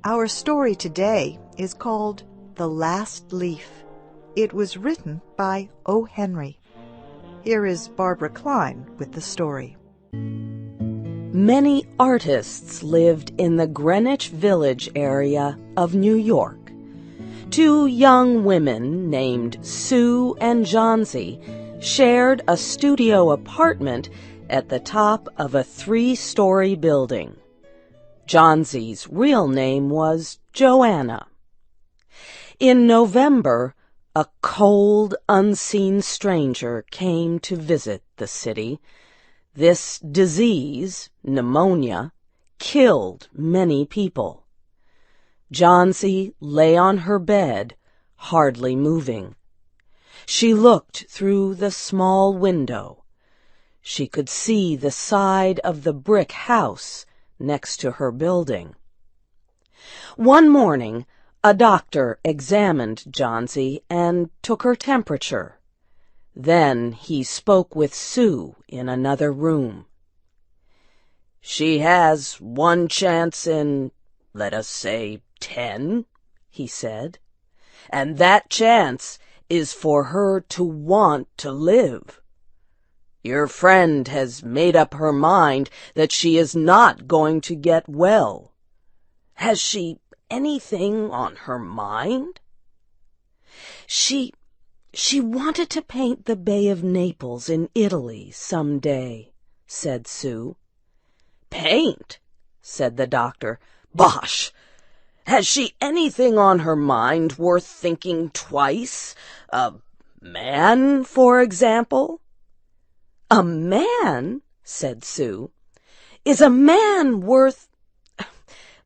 Our story today is called The Last Leaf. It was written by O. Henry. Here is Barbara Klein with the story. Many artists lived in the Greenwich Village area of New York. Two young women named Sue and Johnsy shared a studio apartment at the top of a 3-story building. Johnsy's real name was Joanna. In November, a cold, unseen stranger came to visit the city. This disease, pneumonia, killed many people. Johnsy lay on her bed, hardly moving. She looked through the small window. She could see the side of the brick house next to her building. One morning, a doctor examined Johnsy and took her temperature. Then he spoke with Sue in another room. "She has one chance in, let us say, 10, he said, "and that chance is for her to want to live. Your friend has made up her mind that she is not going to get well. Has she anything on her mind?" She wanted to paint the Bay of Naples in Italy some day," said Sue. "Paint?" said the doctor. "Bosh! Has she anything on her mind worth thinking twice? A man, for example?" "A man?" said Sue. "Is a man worth—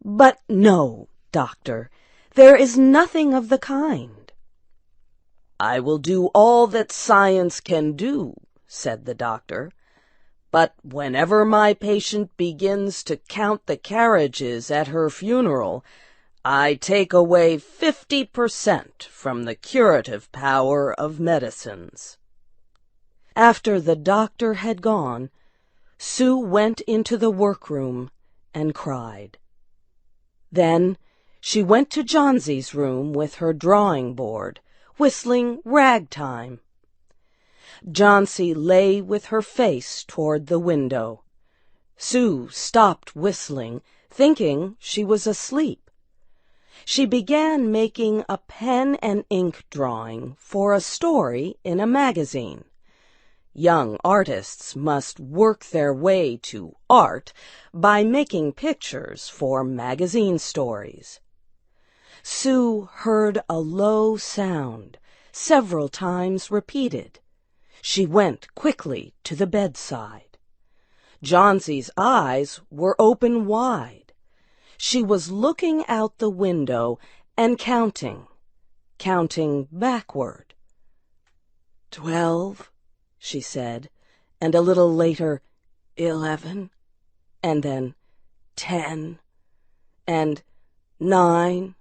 But no, doctor, there is nothing of the kind." "I will do all that science can do," said the doctor. "But whenever my patient begins to count the carriages at her funeral, I take away 50% from the curative power of medicines." After the doctor had gone, Sue went into the workroom and cried. Then she went to Johnsy's room with her drawing board, whistling ragtime. Johnsy lay with her face toward the window. Sue stopped whistling, thinking she was asleep. She began making a pen and ink drawing for a story in a magazine. Young artists must work their way to art by making pictures for magazine stories. Sue heard a low sound, several times repeated. She went quickly to the bedside. Johnsy's eyes were open wide. She was looking out the window and counting backward. 12, she said, and a little later, 11, and then 10, and 9,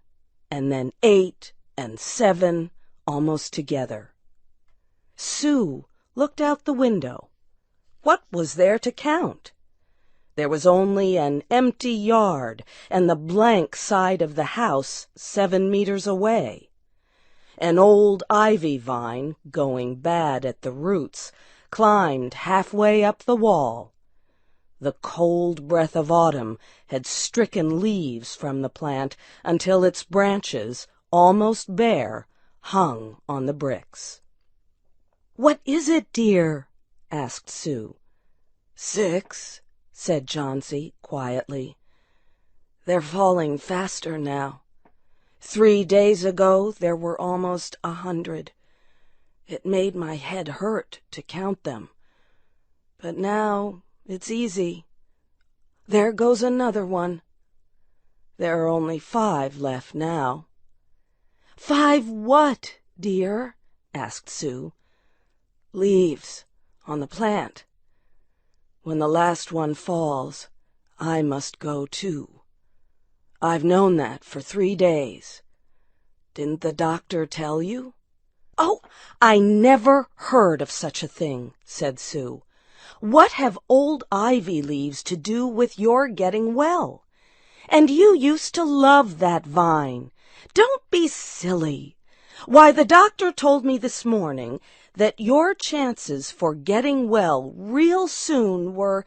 and then 8 and 7, almost together. Sue looked out the window. What was there to count? There was only an empty yard and the blank side of the house 7 meters away. An old ivy vine, going bad at the roots, climbed halfway up the wall. The cold breath of autumn had stricken leaves from the plant until its branches, almost bare, hung on the bricks. "What is it, dear?" asked Sue. 6, said Johnsy quietly. "They're falling faster now. 3 days ago there were almost 100. It made my head hurt to count them. But now it's easy. There goes another one. There are only 5 left now." "5 what, dear?" asked Sue. "Leaves on the plant. When the last one falls, I must go too. I've known that for 3 days. Didn't the doctor tell you?" "Oh, I never heard of such a thing," said Sue. "What have old ivy leaves to do with your getting well? And you used to love that vine. Don't be silly. Why, the doctor told me this morning that your chances for getting well real soon were,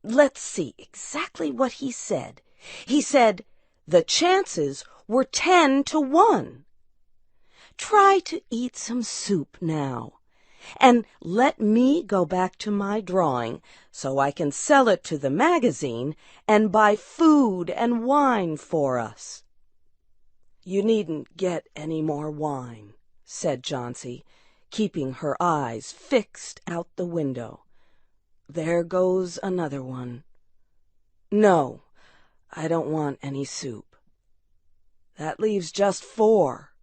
let's see exactly what he said. He said the chances were 10 to 1. Try to eat some soup now, and let me go back to my drawing so I can sell it to the magazine and buy food and wine for us." "You needn't get any more wine," said Johnsy, keeping her eyes fixed out the window. "There goes another one. No, I don't want any soup. That leaves just 4.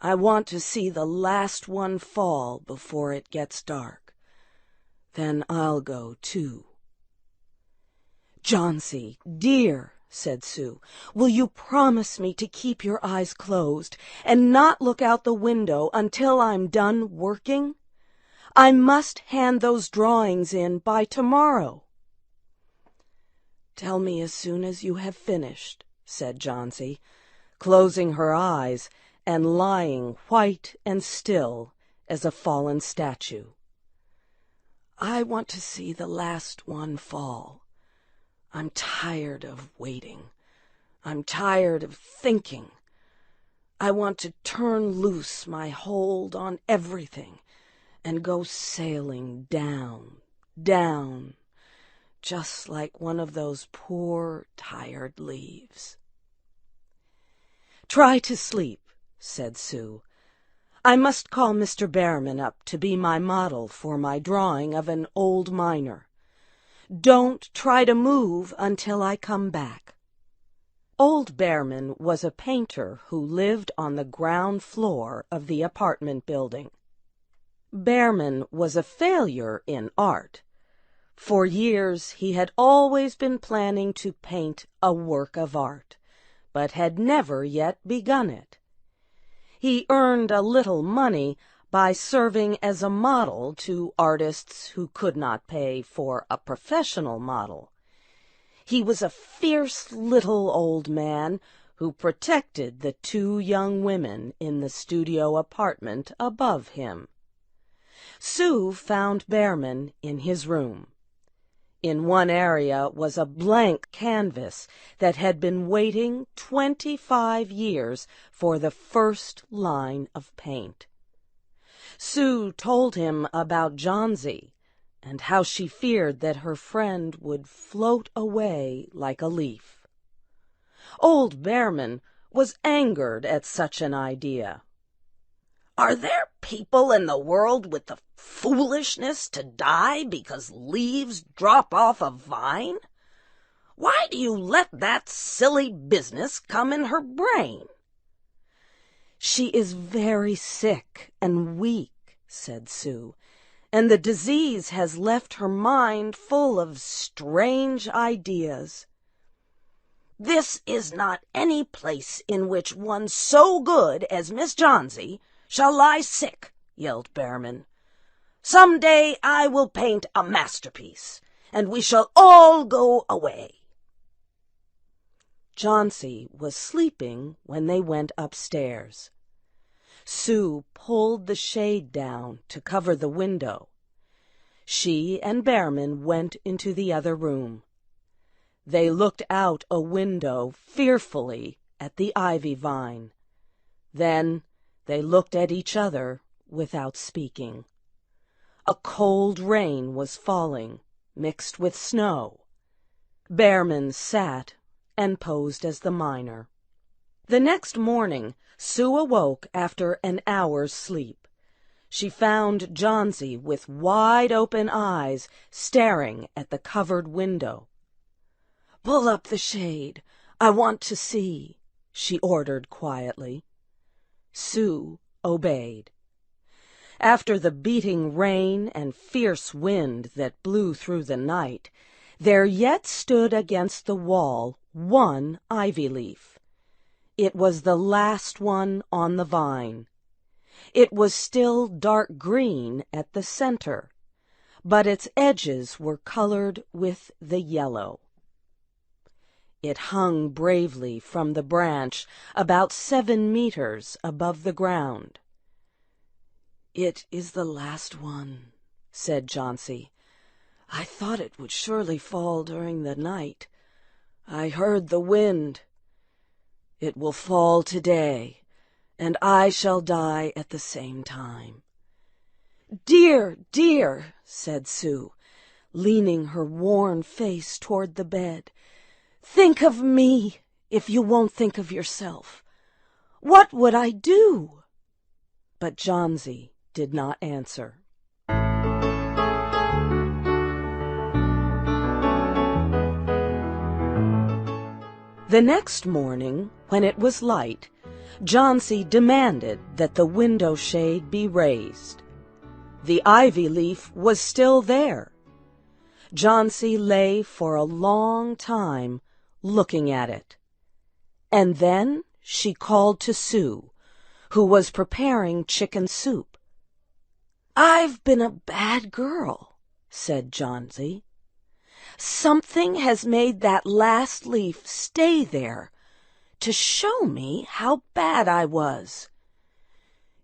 I want to see the last one fall before it gets dark. Then I'll go too." "Johnsy, dear," said Sue, "will you promise me to keep your eyes closed and not look out the window until I'm done working? I must hand those drawings in by tomorrow." "Tell me as soon as you have finished," said Johnsy, closing her eyes and lying white and still as a fallen statue. "I want to see the last one fall. I'm tired of waiting. I'm tired of thinking. I want to turn loose my hold on everything and go sailing down, down, just like one of those poor, tired leaves." "Try to sleep," said Sue. "I must call Mr. Behrman up to be my model for my drawing of an old miner. Don't try to move until I come back." Old Behrman was a painter who lived on the ground floor of the apartment building. Behrman was a failure in art. For years he had always been planning to paint a work of art, but had never yet begun it. He earned a little money by serving as a model to artists who could not pay for a professional model. He was a fierce little old man who protected the 2 young women in the studio apartment above him. Sue found Behrman in his room. In one area was a blank canvas that had been waiting 25 years for the first line of paint. Sue told him about Johnsy and how she feared that her friend would float away like a leaf. Old Behrman was angered at such an idea. "Are there people in the world with the foolishness to die because leaves drop off a vine? Why do you let that silly business come in her brain?" "She is very sick and weak," said Sue, "and the disease has left her mind full of strange ideas." "This is not any place in which one so good as Miss Johnsy shall lie sick," yelled Behrman. "Some day I will paint a masterpiece, and we shall all go away." Johnsy was sleeping when they went upstairs. Sue pulled the shade down to cover the window. She and Behrman went into the other room. They looked out a window fearfully at the ivy vine. Then they looked at each other without speaking. A cold rain was falling, mixed with snow. Behrman sat and posed as the miner. The next morning, Sue awoke after an hour's sleep. She found Johnsy with wide-open eyes staring at the covered window. "Pull up the shade. I want to see," she ordered quietly. Sue obeyed. After the beating rain and fierce wind that blew through the night, there yet stood against the wall one ivy leaf. It was the last one on the vine. It was still dark green at the center, but its edges were colored with the yellow. It hung bravely from the branch about 7 meters above the ground. "It is the last one," said Jauncey. "I thought it would surely fall during the night. I heard the wind. It will fall today, and I shall die at the same time." "Dear, dear," said Sue, leaning her worn face toward the bed, "think of me if you won't think of yourself. What would I do?" But Jauncey did not answer. The next morning, when it was light, Jauncey demanded that the window shade be raised. The ivy leaf was still there. Jauncey lay for a long time looking at it. And then she called to Sue, who was preparing chicken soup. "I've been a bad girl," said Jauncey. "Something has made that last leaf stay there to show me how bad I was.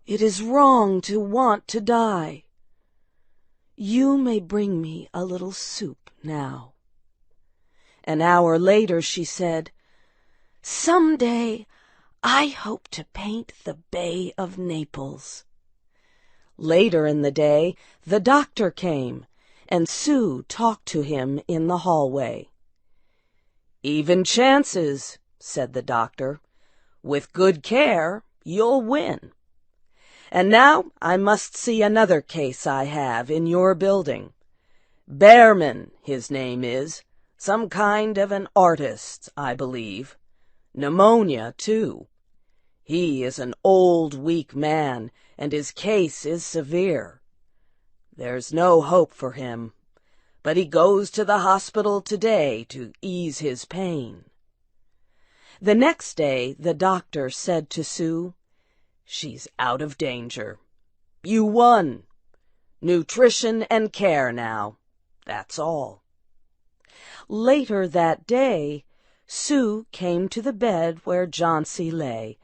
It is wrong to want to die. You may bring me a little soup now." An hour later she said, "Some day I hope to paint the Bay of Naples." Later in the day the doctor came, and Sue talked to him in the hallway. "Even chances," said the doctor. "With good care, you'll win. And now I must see another case I have in your building. Behrman, his name is. Some kind of an artist, I believe. Pneumonia, too. He is an old, weak man, and his case is severe. There's no hope for him, but he goes to the hospital today to ease his pain." The next day the doctor said to Sue, "She's out of danger. You won. Nutrition and care now. That's all." Later that day, Sue came to the bed where Jauncey lay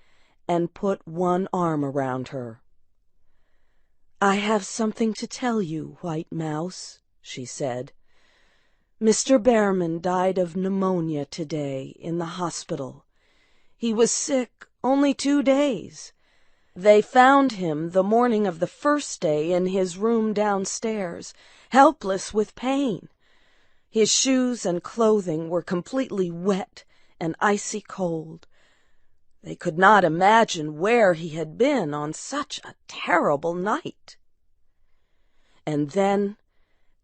and put one arm around her. "I have something to tell you, White Mouse," she said. "Mr. Behrman died of pneumonia today in the hospital. He was sick only 2 days. They found him the morning of the first day in his room downstairs, helpless with pain. His shoes and clothing were completely wet and icy cold. They could not imagine where he had been on such a terrible night. And then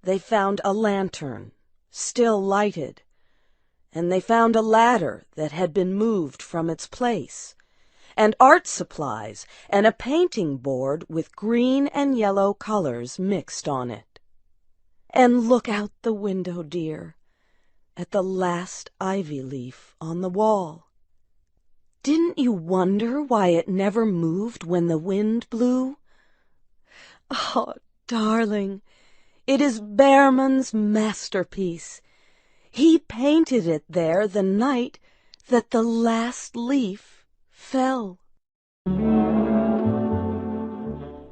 they found a lantern, still lighted, and they found a ladder that had been moved from its place, and art supplies and a painting board with green and yellow colors mixed on it. And look out the window, dear, at the last ivy leaf on the wall. Didn't you wonder why it never moved when the wind blew? Oh, darling, it is Behrman's masterpiece. He painted it there the night that the last leaf fell."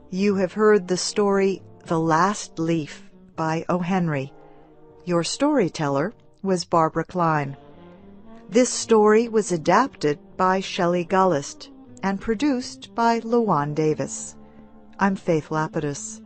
You have heard the story The Last Leaf by O. Henry. Your storyteller was Barbara Klein. This story was adapted by Shelley Gullist and produced by Luan Davis. I'm Faith Lapidus.